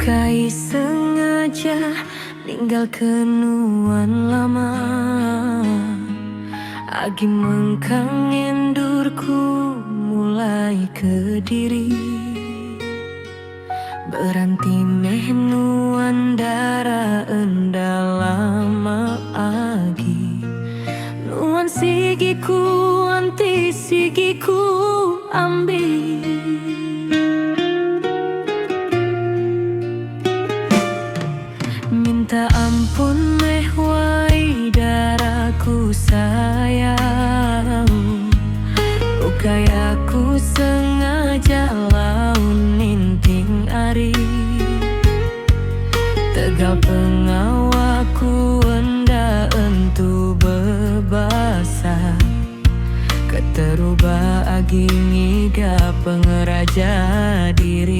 Kai sengaja ninggal kenuan lama, agi mengkang endurku mulai ke diri. Beranti meh nuan dara enda lama agi, nuan sigiku anti sigiku ambil. Minta ampun meh wai daraku sayang, bukai aku sengaja laun ninting ari. Tegal pengawaku enda entu bebasa, keterubah agi ngiga pengeraja diri.